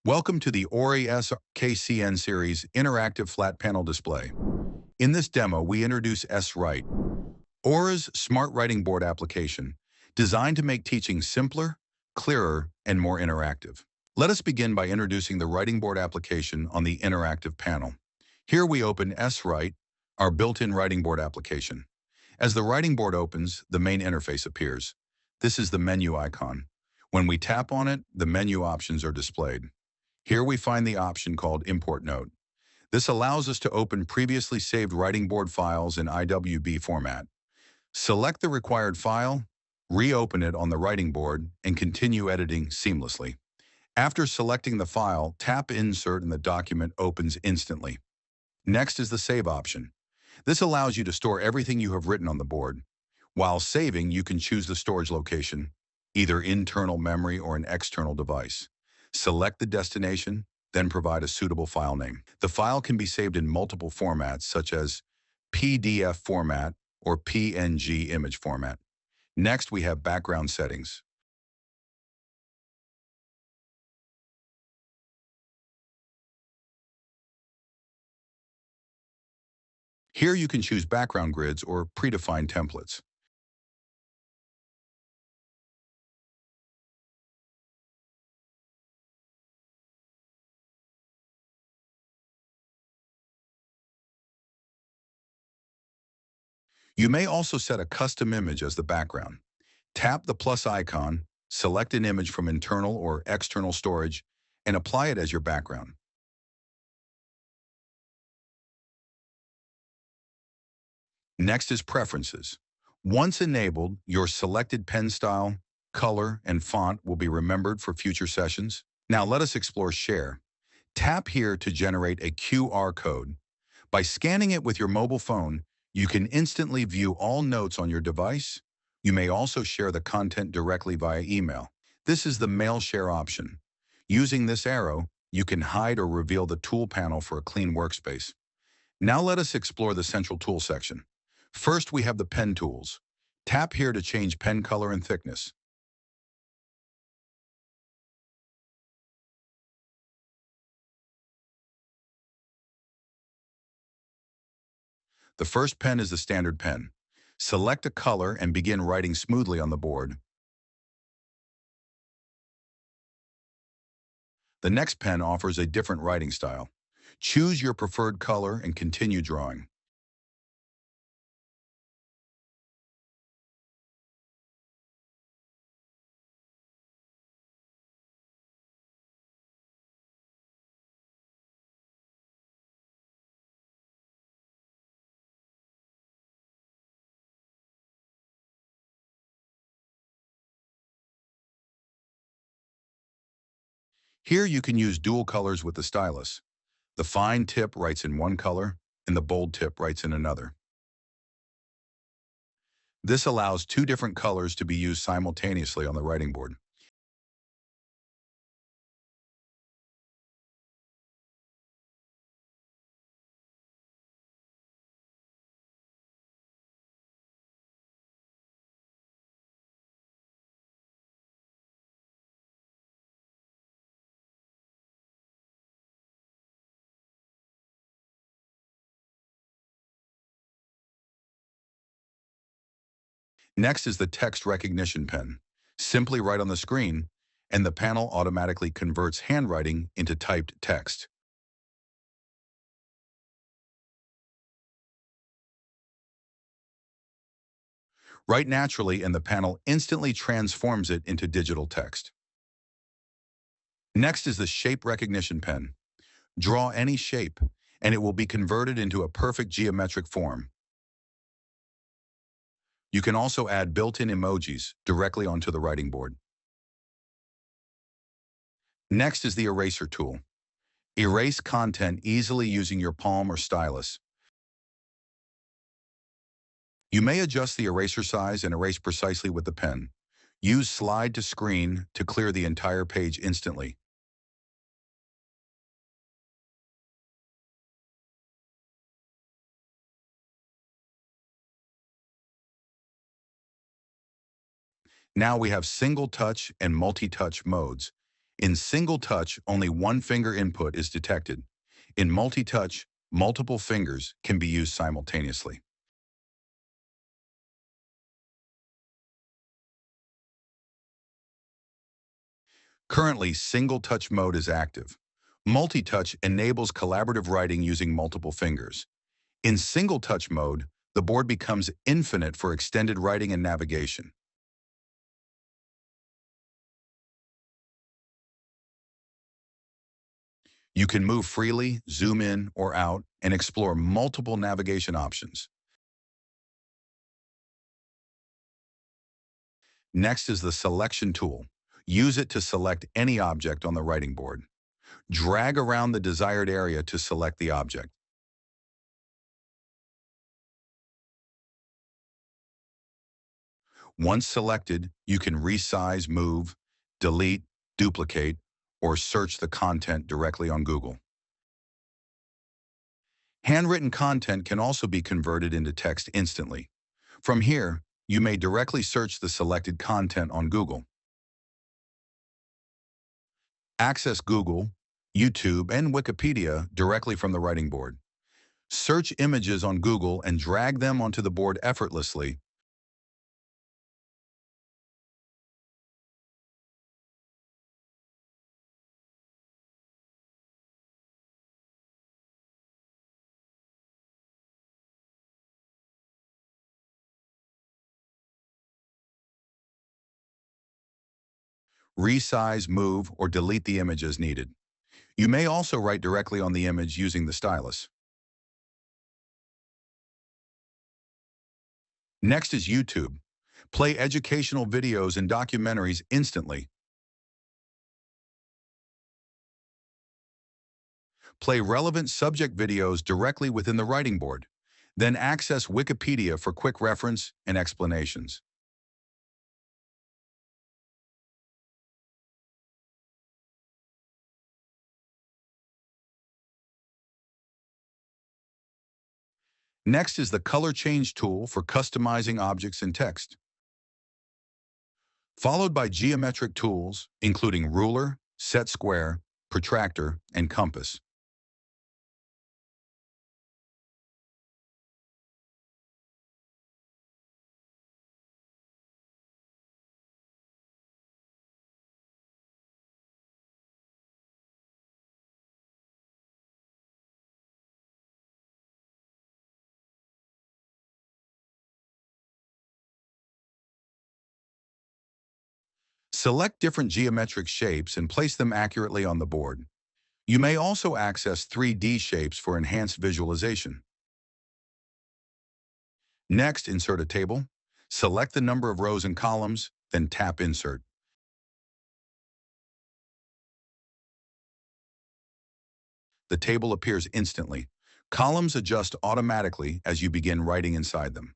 Welcome to the Aora SKCN series interactive flat panel display. In this demo, we introduce S Write, Aura's smart writing board application, designed to make teaching simpler, clearer, and more interactive. Let us begin by introducing the writing board application on the interactive panel. Here we open S Write, our built-in writing board application. As the writing board opens, the main interface appears. This is the menu icon. When we tap on it, the menu options are displayed. Here we find the option called Import Note. This allows us to open previously saved writing board files in IWB format. Select the required file, reopen it on the writing board, and continue editing seamlessly. After selecting the file, tap Insert and the document opens instantly. Next is the Save option. This allows you to store everything you have written on the board. While saving, you can choose the storage location, either internal memory or an external device. Select the destination, then provide a suitable file name. The file can be saved in multiple formats, such as PDF format or PNG image format. Next, we have background settings. Here you can choose background grids or predefined templates. You may also set a custom image as the background. Tap the plus icon, select an image from internal or external storage, and apply it as your background. Next is Preferences. Once enabled, your selected pen style, color, and font will be remembered for future sessions. Now let us explore Share. Tap here to generate a QR code. By scanning it with your mobile phone, you can instantly view all notes on your device. You may also share the content directly via email. This is the Mail Share option. Using this arrow, you can hide or reveal the tool panel for a clean workspace. Now let us explore the Central Tool section. First, we have the pen tools. Tap here to change pen color and thickness. The first pen is the standard pen. Select a color and begin writing smoothly on the board. The next pen offers a different writing style. Choose your preferred color and continue drawing. Here you can use dual colors with the stylus. The fine tip writes in one color, and the bold tip writes in another. This allows two different colors to be used simultaneously on the writing board. Next is the text recognition pen. Simply write on the screen, and the panel automatically converts handwriting into typed text. Write naturally, and the panel instantly transforms it into digital text. Next is the shape recognition pen. Draw any shape, and it will be converted into a perfect geometric form. You can also add built-in emojis directly onto the writing board. Next is the eraser tool. Erase content easily using your palm or stylus. You may adjust the eraser size and erase precisely with the pen. Use slide to screen to clear the entire page instantly. Now we have single touch and multi-touch modes. In single touch, only one finger input is detected. In multi-touch, multiple fingers can be used simultaneously. Currently, single-touch mode is active. Multi-touch enables collaborative writing using multiple fingers. In single-touch mode, the board becomes infinite for extended writing and navigation. You can move freely, zoom in or out, and explore multiple navigation options. Next is the selection tool. Use it to select any object on the writing board. Drag around the desired area to select the object. Once selected, you can resize, move, delete, duplicate, or search the content directly on Google. Handwritten content can also be converted into text instantly. From here, you may directly search the selected content on Google. Access Google, YouTube, and Wikipedia directly from the writing board. Search images on Google and drag them onto the board effortlessly. Resize, move, or delete the image as needed. You may also write directly on the image using the stylus. Next is YouTube. Play educational videos and documentaries instantly. Play relevant subject videos directly within the writing board. Then access Wikipedia for quick reference and explanations. Next is the color change tool for customizing objects in text, followed by geometric tools, including ruler, set square, protractor, and compass. Select different geometric shapes and place them accurately on the board. You may also access 3D shapes for enhanced visualization. Next, insert a table. Select the number of rows and columns, then tap Insert. The table appears instantly. Columns adjust automatically as you begin writing inside them.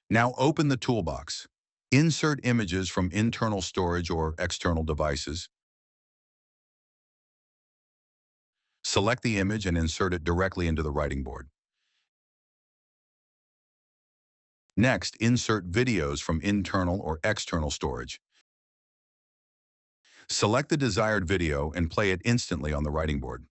Now open the toolbox. Insert images from internal storage or external devices. Select the image and insert it directly into the writing board. Next, insert videos from internal or external storage. Select the desired video and play it instantly on the writing board.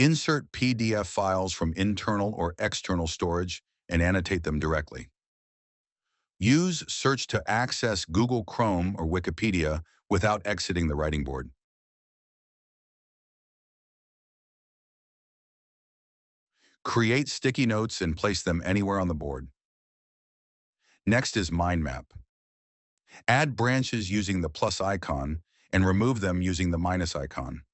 Insert PDF files from internal or external storage and annotate them directly. Use Search to access Google Chrome or Wikipedia without exiting the writing board. Create sticky notes and place them anywhere on the board. Next is Mind Map. Add branches using the plus icon and remove them using the minus icon.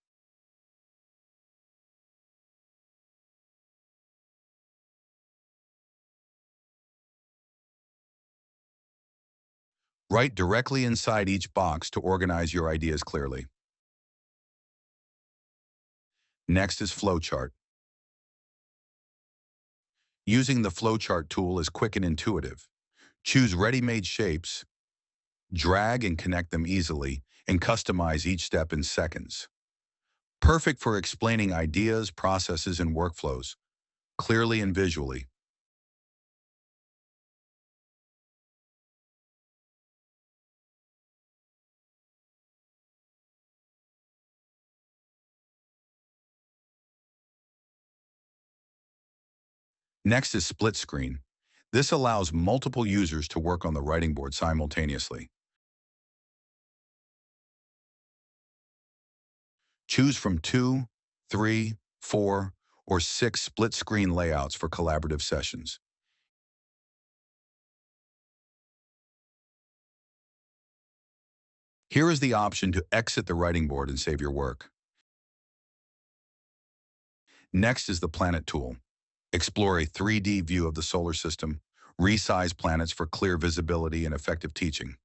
Write directly inside each box to organize your ideas clearly. Next is Flowchart. Using the flowchart tool is quick and intuitive. Choose ready-made shapes, drag and connect them easily, and customize each step in seconds. Perfect for explaining ideas, processes, and workflows, clearly and visually. Next is split screen. This allows multiple users to work on the writing board simultaneously. Choose from 2, 3, 4, or 6 split screen layouts for collaborative sessions. Here is the option to exit the writing board and save your work. Next is the planet tool. Explore a 3D view of the solar system, resize planets for clear visibility and effective teaching.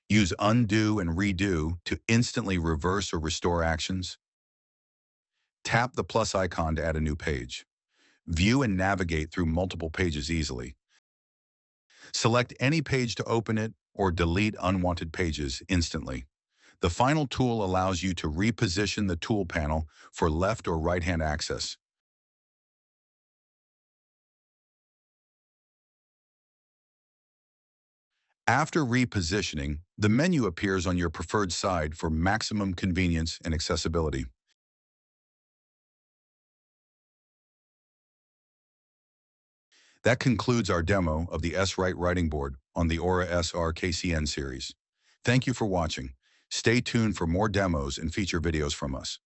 Use undo and redo to instantly reverse or restore actions. Tap the plus icon to add a new page. View and navigate through multiple pages easily. Select any page to open it or delete unwanted pages instantly. The final tool allows you to reposition the tool panel for left or right-hand access. After repositioning, the menu appears on your preferred side for maximum convenience and accessibility. That concludes our demo of the S Write Writing Board on the Aora SRKCN series. Thank you for watching. Stay tuned for more demos and feature videos from us.